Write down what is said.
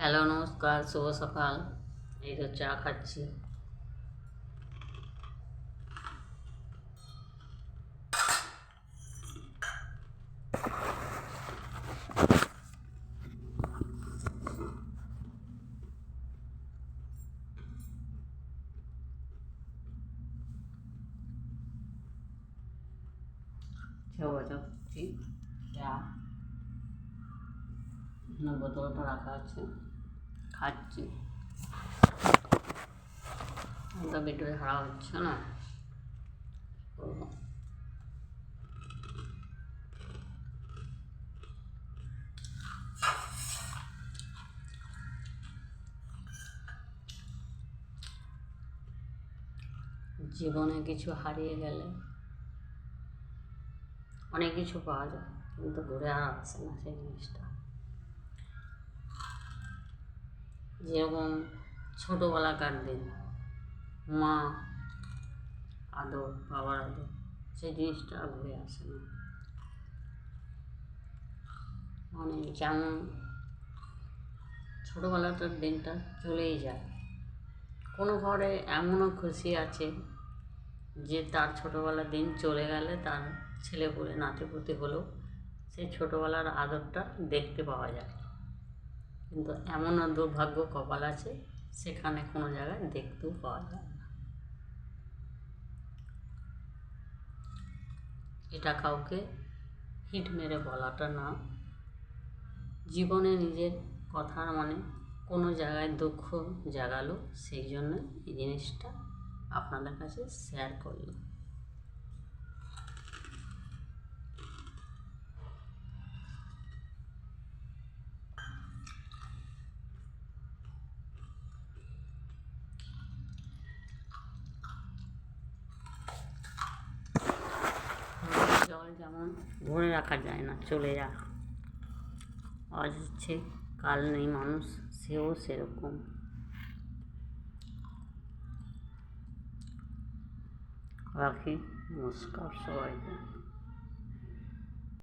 Hello, নমস্কার, শুভ সকাল। এই তো চা খাচ্ছি। বাজাচ্ছি চা, এখানে বোতলটা রাখা আছে, খাচ্ছি। ওটা ভিডিও ছাড়া হচ্ছে না, করবো। জীবনে কিছু হারিয়ে গেলে অনেক কিছু পাওয়া যায়, কিন্তু ঘুরে আর আসে না সেই জিনিসটা। যেরকম ছোটোবেলাকার দিন, মা আদর, বাবার আদর, সেই জিনিসটা আর ঘুরে আসে না। মানে যেমন ছোটোবেলাটার দিনটা চলেই যায়। কোনো ঘরে এমনও খুশি আছে যে তার ছোটোবেলার দিন চলে গেলে তার ছেলেপুলে নাতিপুতি হলেও সেই ছোটোবেলার আদরটা দেখতে পাওয়া যায়, কিন্তু এমনও দুর্ভাগ্য কপাল আছে সেখানে কোনো জায়গায় দেখতেও পাওয়া যায় না। এটা কাউকে হিট মেরে বলাটা না, জীবনে নিজের কথার মানে কোনো জায়গায় দুঃখ জাগালো, সেই জন্য এই জিনিসটা আপনাদের কাছে শেয়ার করলাম। জল যেমন ধরে রাখা যায় না, চলে যায়, আজ হচ্ছে কাল নেই মানুষ, সেও সেরকম। রাখি, নমস্কার সবাইকে।